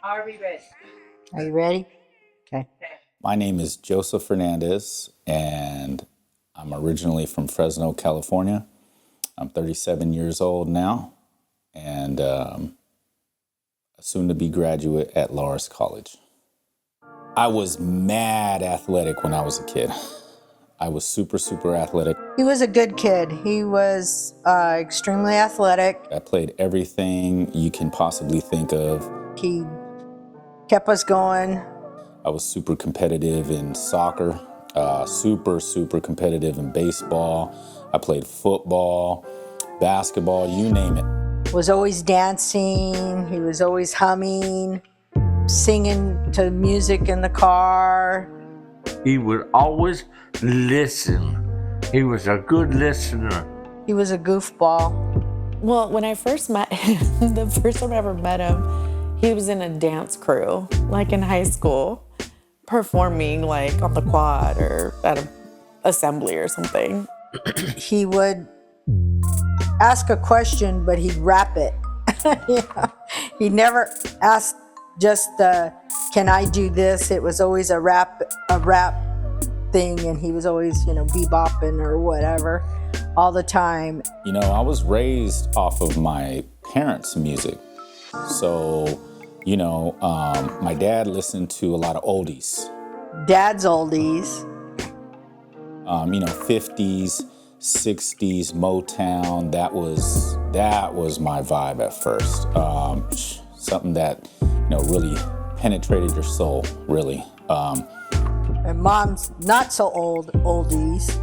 Are you ready? Okay. My name is Joseph Fernandez, and I'm originally from Fresno, California. I'm 37 years old now, and a soon-to-be graduate at Loras College. I was mad athletic when I was a kid. I was super, super athletic. He was a good kid. He was extremely athletic. I played everything you can possibly think of. He kept us going. I was super competitive in soccer, super, super competitive in baseball. I played football, basketball, you name it. Was always dancing. He was always humming, singing to music in the car. He would always listen. He was a good listener. He was a goofball. Well, when I first met him, the first time I ever met him, he was in a dance crew, like in high school, performing like on the quad or at an assembly or something. He would ask a question, but he'd rap it. Yeah. He never asked just can I do this? It was always a rap thing, and he was always, bebopping or whatever all the time. I was raised off of my parents' music. So, my dad listened to a lot of oldies. Dad's oldies. 50s, 60s, Motown. That was my vibe at first. Something that, really penetrated your soul, really. And Mom's not so oldies.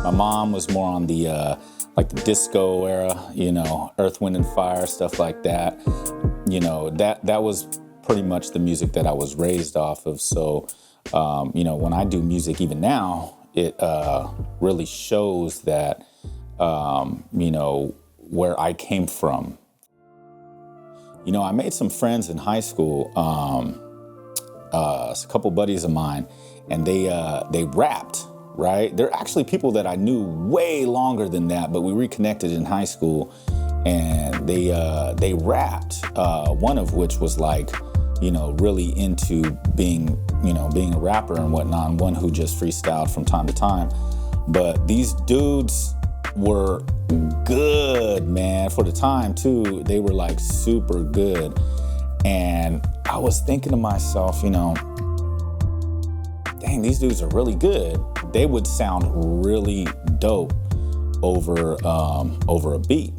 My mom was more on the the disco era, Earth, Wind and Fire, stuff like that. That was pretty much the music that I was raised off of. So, when I do music even now, it really shows that, where I came from. I made some friends in high school, a couple buddies of mine, and they rapped, right? They're actually people that I knew way longer than that, but we reconnected in high school, and they rapped, one of which was really into being a rapper and whatnot, and one who just freestyled from time to time. But these dudes were good, man. For the time too, they were super good. And I was thinking to myself, dang, these dudes are really good. They would sound really dope over a beat.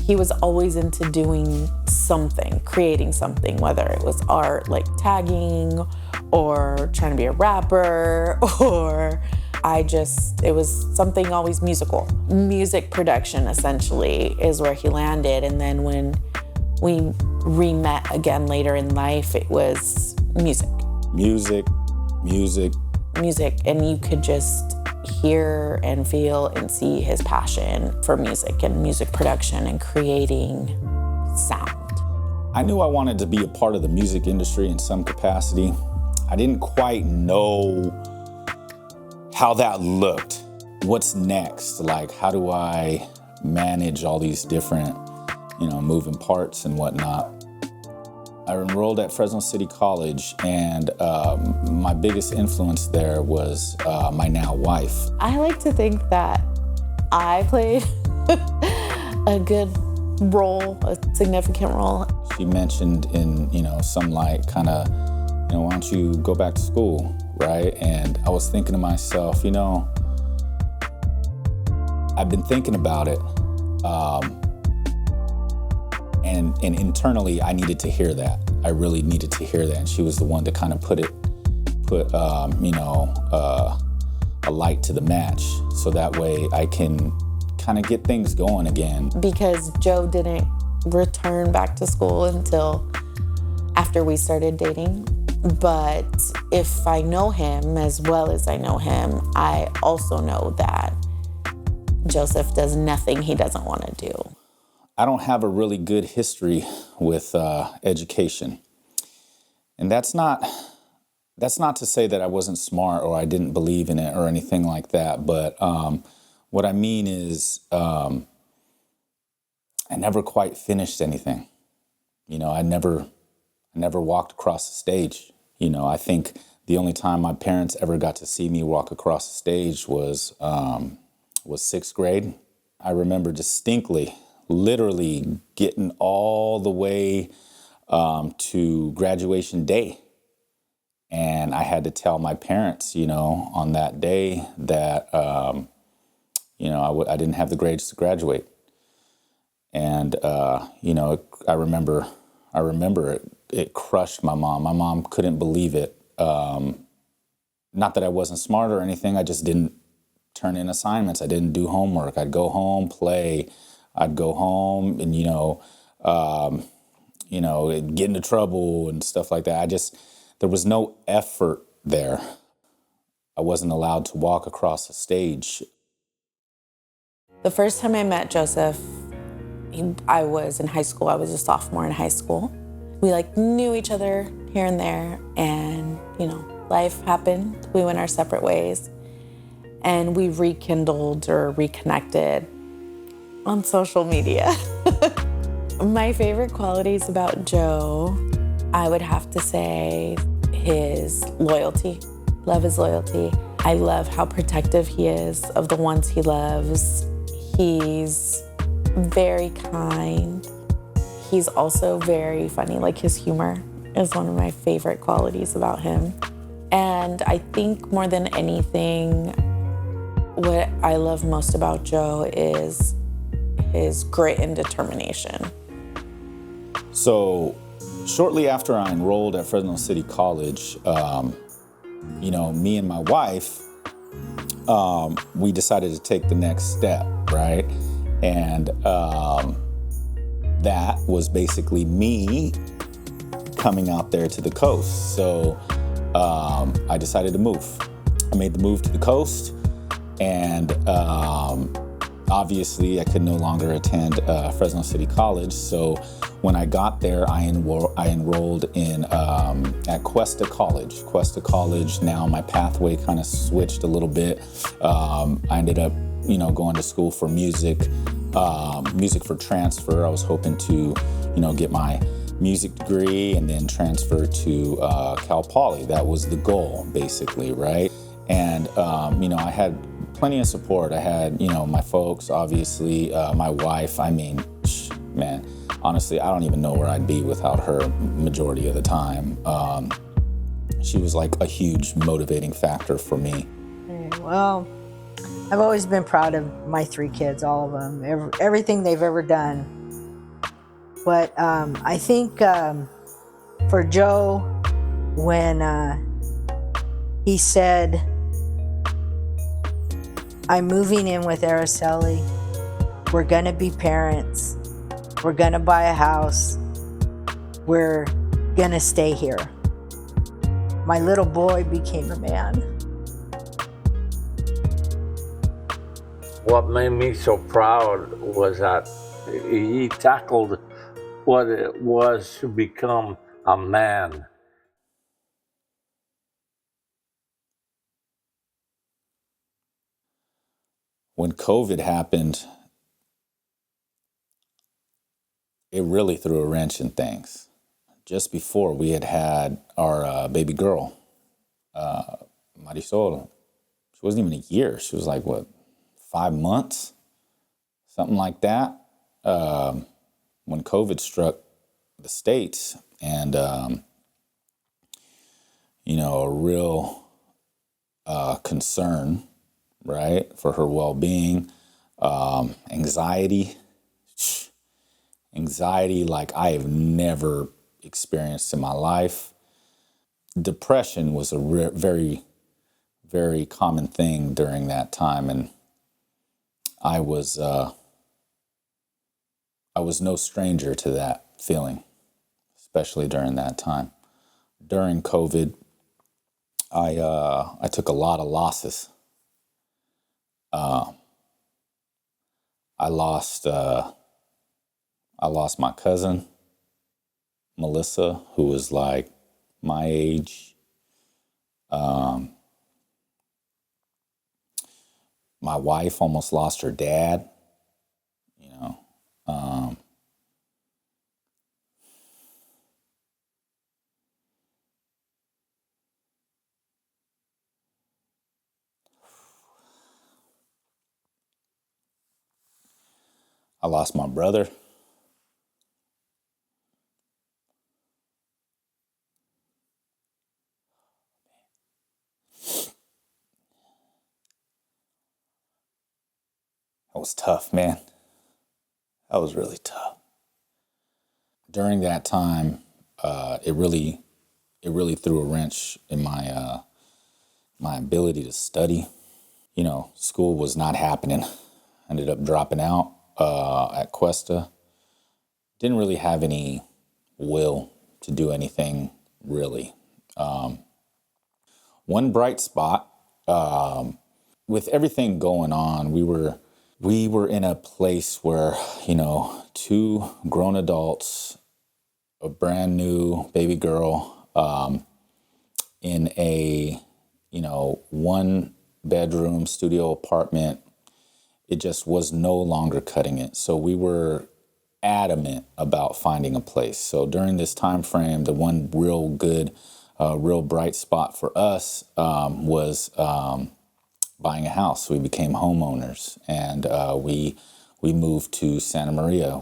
He was always into doing something, creating something, whether it was art like tagging or trying to be a rapper, or it was something always musical. Music production essentially is where he landed. And then when we re-met again later in life, it was music. Music. And you could just hear and feel and see his passion for music and music production and creating sound. I knew I wanted to be a part of the music industry in some capacity. I didn't quite know how that looked. What's next? How do I manage all these different, moving parts and whatnot? I enrolled at Fresno City College, and my biggest influence there was my now wife. I like to think that I played a good role, a significant role. She mentioned in, some light kind of, why don't you go back to school, right? And I was thinking to myself, I've been thinking about it. And internally, I needed to hear that. I really needed to hear that. And she was the one to kind of put a light to the match, so that way I can kind of get things going again. Because Joe didn't return back to school until after we started dating. But if I know him as well as I know him, I also know that Joseph does nothing he doesn't want to do. I don't have a really good history with education. And that's not to say that I wasn't smart or I didn't believe in it or anything like that. But what I mean is I never quite finished anything. I never I never walked across the stage. I think the only time my parents ever got to see me walk across the stage was sixth grade. I remember distinctly, literally getting all the way to graduation day. And I had to tell my parents, on that day that, I didn't have the grades to graduate. And, I remember it crushed my mom. My mom couldn't believe it. Not that I wasn't smart or anything. I just didn't turn in assignments. I didn't do homework. I'd go home, play. I'd go home and, get into trouble and stuff like that. There was no effort there. I wasn't allowed to walk across the stage. The first time I met Joseph, I was in high school. I was a sophomore in high school. We knew each other here and there, and life happened. We went our separate ways, and we rekindled or reconnected on social media. My favorite qualities about Joe, I would have to say his loyalty. Love his loyalty. I love how protective he is of the ones he loves. He's very kind. He's also very funny. His humor is one of my favorite qualities about him. And I think more than anything, what I love most about Joe is his grit and determination. So shortly after I enrolled at Fresno City College, me and my wife, we decided to take the next step, right? And that was basically me coming out there to the coast. So I decided to move. I made the move to the coast, and obviously I could no longer attend Fresno City College. So when I got there, I enrolled in at Cuesta College. Cuesta College, now my pathway kind of switched a little bit. I ended up, going to school for music for transfer. I was hoping to, get my music degree and then transfer to Cal Poly. That was the goal, basically, right? And, I had plenty of support. I had, my folks, obviously, my wife. I mean, man, honestly, I don't even know where I'd be without her majority of the time. She was like a huge motivating factor for me. Well, I've always been proud of my three kids, all of them, everything they've ever done. But I think for Joe, when he said, I'm moving in with Araceli, we're going to be parents, we're going to buy a house, we're going to stay here. My little boy became a man. What made me so proud was that he tackled what it was to become a man. When COVID happened, it really threw a wrench in things. Just before, we had our baby girl, Marisol. She wasn't even a year. She was 5 months? Something like that. When COVID struck the States, and, a real concern, right, for her well-being, anxiety like I have never experienced in my life. Depression was a very, very common thing during that time, and I was no stranger to that feeling, especially during that time. During COVID, I took a lot of losses. I lost my cousin, Melissa, who was like my age. My wife almost lost her dad, I lost my brother. That was tough, man. That was really tough. During that time, it really threw a wrench in my ability to study. You know, school was not happening. Ended up dropping out at Cuesta. Didn't really have any will to do anything really. One bright spot, with everything going on, we were in a place where, you know, two grown adults, a brand new baby girl, in a, you know, 1-bedroom studio apartment. It just was no longer cutting it. So we were adamant about finding a place. So during this time frame, the one real good, real bright spot for us was buying a house. We became homeowners, and we moved to Santa Maria.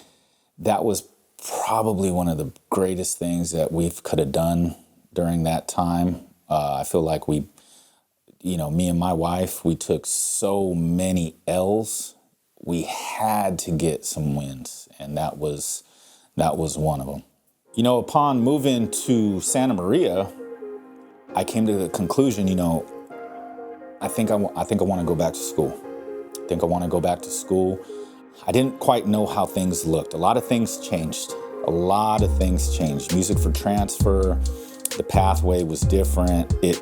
That was probably one of the greatest things that we could have done during that time. I feel like we, you know, me and my wife, we took so many L's. We had to get some wins, and that was one of them. You know, upon moving to Santa Maria, I came to the conclusion, you know, I think I want to go back to school. I think I want to go back to school. I didn't quite know how things looked. A lot of things changed. Music for transfer, the pathway was different. A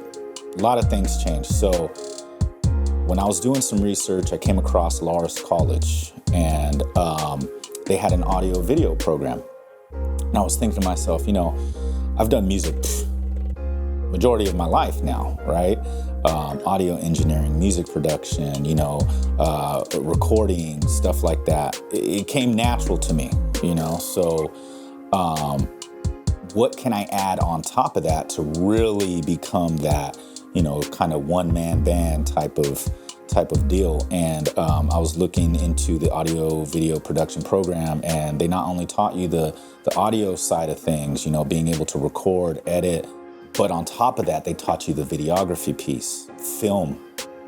lot of things changed. So when I was doing some research, I came across Loras College, and they had an audio video program. And I was thinking to myself, you know, I've done music majority of my life now, right? Audio engineering, music production, you know, recording, stuff like that. It came natural to me, you know? So what can I add on top of that to really become that, you know, kind of one-man band type of deal? And I was looking into the audio video production program, and they not only taught you the audio side of things, you know, being able to record, edit, but on top of that, they taught you the videography piece, film,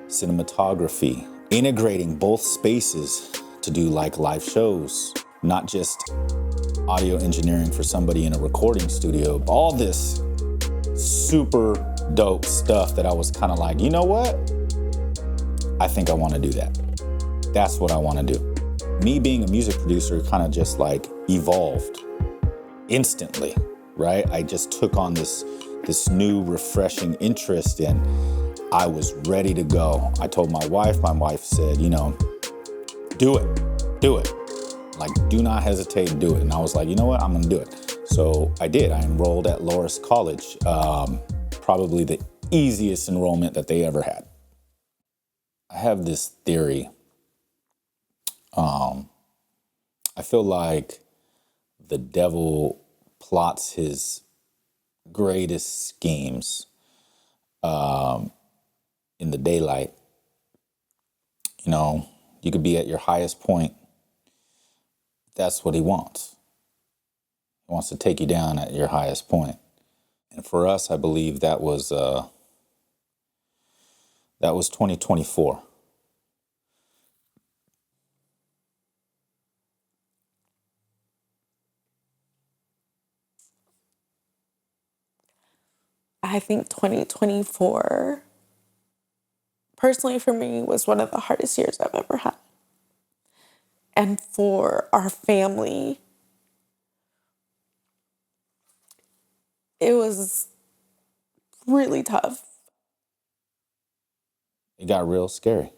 cinematography, integrating both spaces to do like live shows, not just audio engineering for somebody in a recording studio. All this super dope stuff that I was kind of like, you know what? I think I want to do that. That's what I want to do. Me being a music producer kind of just like evolved instantly, right? I just took on this new refreshing interest, and I was ready to go. I told my wife said, you know, do it. Like, do not hesitate to do it. And I was like, you know what, I'm gonna do it. So I did. I enrolled at Loras College, probably the easiest enrollment that they ever had. I have this theory. I feel like the devil plots his greatest schemes in the daylight. You know, you could be at your highest point. That's what he wants. He wants to take you down at your highest point. And for us, I believe that was 2024. I think 2024, personally for me, was one of the hardest years I've ever had. And for our family, it was really tough. It got real scary.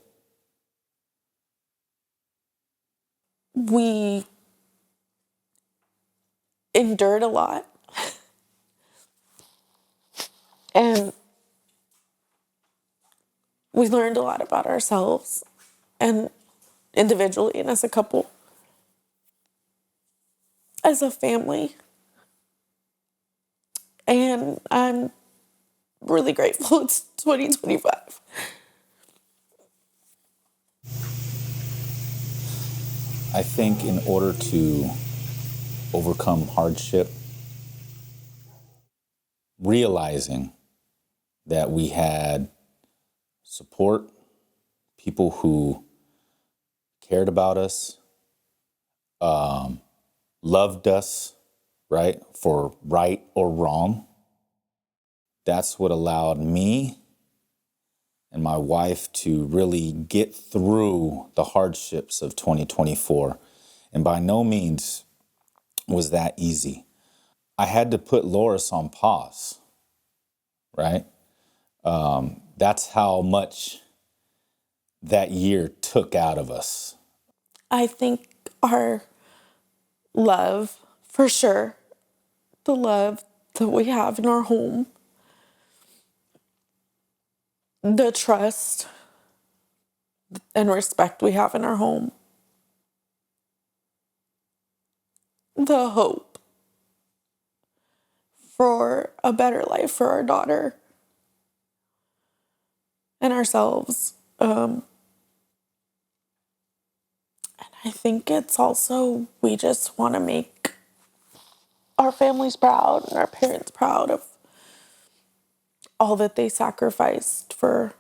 We endured a lot. And we learned a lot about ourselves, and individually and as a couple, as a family. And I'm really grateful it's 2025. I think in order to overcome hardship, realizing that we had support, people who cared about us, loved us, right, for right or wrong. That's what allowed me and my wife to really get through the hardships of 2024. And by no means was that easy. I had to put Loris on pause, right? That's how much that year took out of us. I think our love, for sure, the love that we have in our home, the trust and respect we have in our home, the hope for a better life for our daughter and ourselves. And I think it's also, we just want to make our families proud and our parents proud of all that they sacrificed for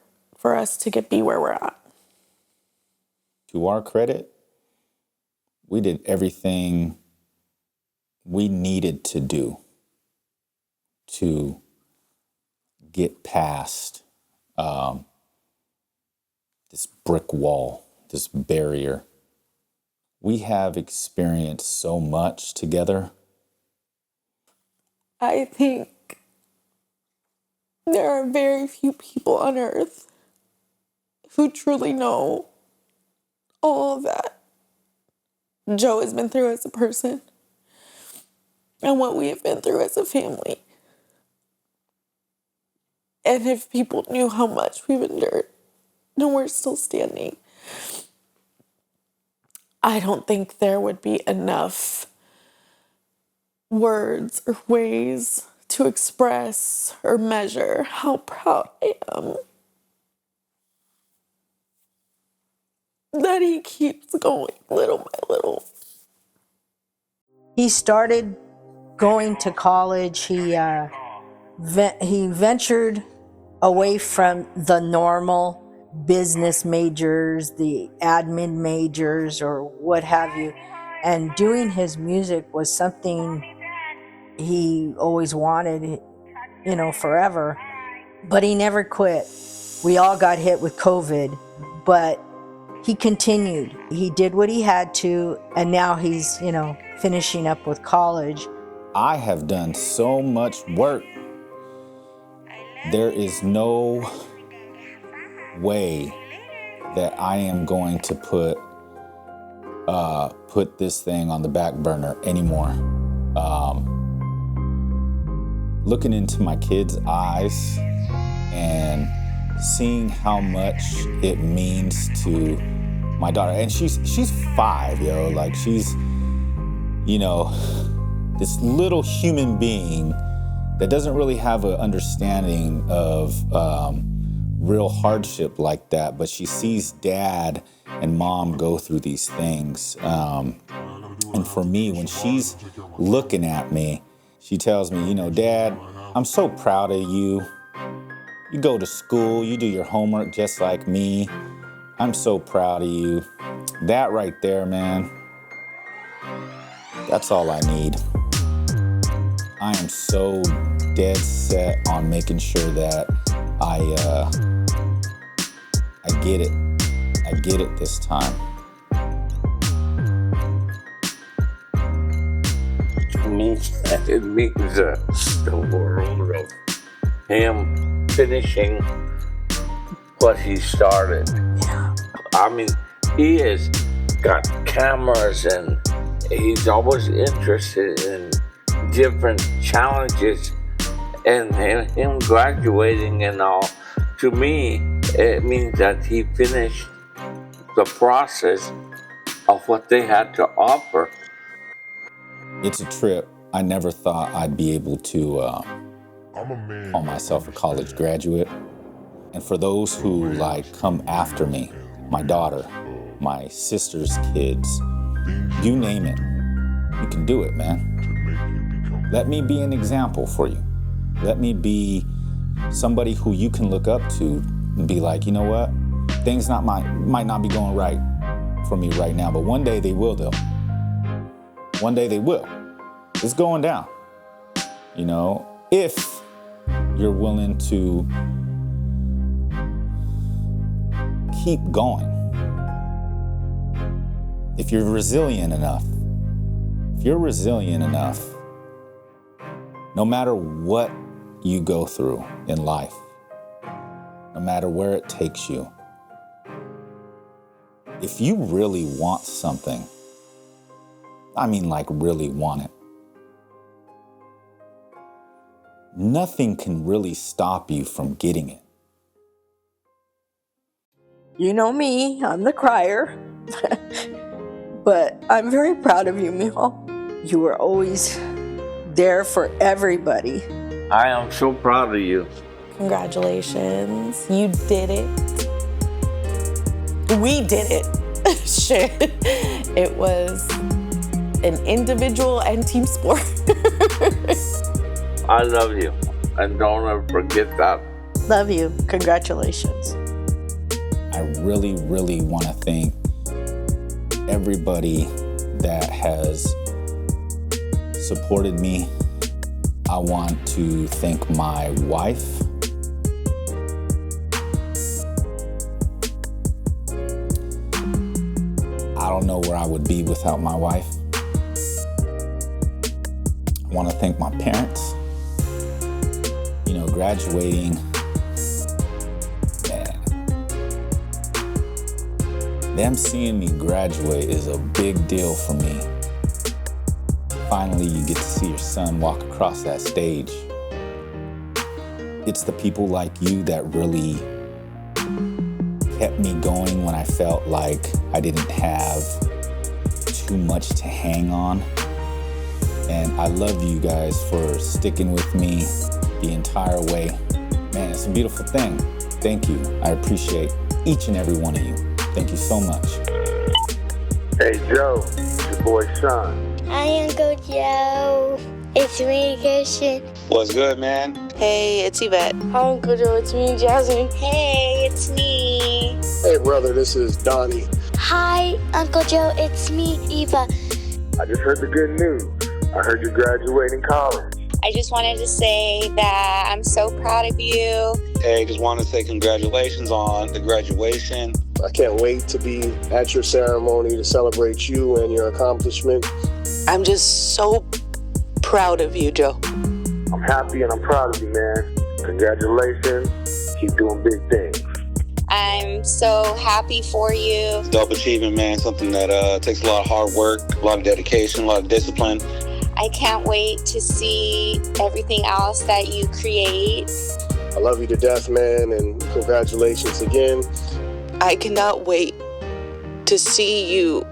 us to be where we're at. To our credit, we did everything we needed to do to get past this brick wall, this barrier. We have experienced so much together. I think there are very few people on earth who truly know all of that Joe has been through as a person and what we have been through as a family. And if people knew how much we've endured and we're still standing, I don't think there would be enough words or ways to express or measure how proud I am that he keeps going little by little. He started going to college. He ventured away from the normal business majors, the admin majors, or what have you. And doing his music was something he always wanted, forever. But he never quit. We all got hit with COVID, but he continued. He did what he had to, and now he's, finishing up with college. I have done so much work. There is no way that I am going to put this thing on the back burner anymore. Looking into my kids' eyes and seeing how much it means to my daughter, and she's 5, yo. Like, she's, this little human being that doesn't really have an understanding of real hardship like that, but she sees dad and mom go through these things. And for me, when she's looking at me, she tells me, Dad, I'm so proud of you. You go to school, you do your homework just like me. I'm so proud of you. That right there, man, that's all I need. I am so dead set on making sure that I get it. I get it this time. To me, it means the world of him finishing what he started. Yeah. I mean, he has got cameras and he's always interested in different challenges, and him graduating and all. To me, it means that he finished the process of what they had to offer. It's a trip. I never thought I'd be able to call myself a college graduate. And for those who come after me, my daughter, my sister's kids, You name it. You can do it, man. Let me be an example for you. Let me be somebody who you can look up to and be like, you know what? Things might not be going right for me right now, but one day they will, though. One day they will. It's going down. You know, if you're willing to keep going. If you're resilient enough. If you're resilient enough, no matter what you go through in life, no matter where it takes you, if you really want something, I mean like really want it, nothing can really stop you from getting it. You know me, I'm the crier. But I'm very proud of you, Mijo. You were always there for everybody. I am so proud of you. Congratulations. You did it. We did it. Shit. It was an individual and team sport. I love you. And don't ever forget that. Love you. Congratulations. I really, really want to thank everybody that has supported me. I want to thank my wife. I don't know where I would be without my wife. I want to thank my parents. You know, graduating, them seeing me graduate is a big deal for me. Finally, you get to see your son walk across that stage. It's the people like you that really kept me going when I felt like I didn't have too much to hang on. And I love you guys for sticking with me the entire way. Man, it's a beautiful thing. Thank you. I appreciate each and every one of you. Thank you so much. Hey, Joe, it's your boy, Sean. Hi, Uncle Joe. It's me, Christian. What's good, man? Hey, it's Yvette. Hi, Uncle Joe. It's me, Jasmine. Hey, it's me. Hey, brother, this is Donnie. Hi, Uncle Joe. It's me, Eva. I just heard the good news. I heard you're graduating college. I just wanted to say that I'm so proud of you. Hey, just wanted to say congratulations on the graduation. I can't wait to be at your ceremony to celebrate you and your accomplishment. I'm just so proud of you, Joe. I'm happy and I'm proud of you, man. Congratulations. Keep doing big things. I'm so happy for you. Dope achievement, man. Something that takes a lot of hard work, a lot of dedication, a lot of discipline. I can't wait to see everything else that you create. I love you to death, man, and congratulations again. I cannot wait to see you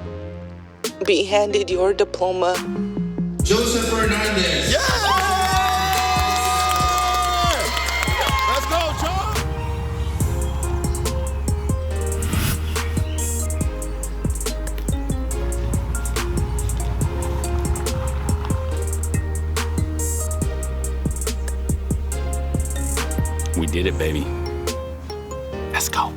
be handed your diploma. Joseph Hernandez. Yeah! Let's go, John! We did it, baby. Let's go.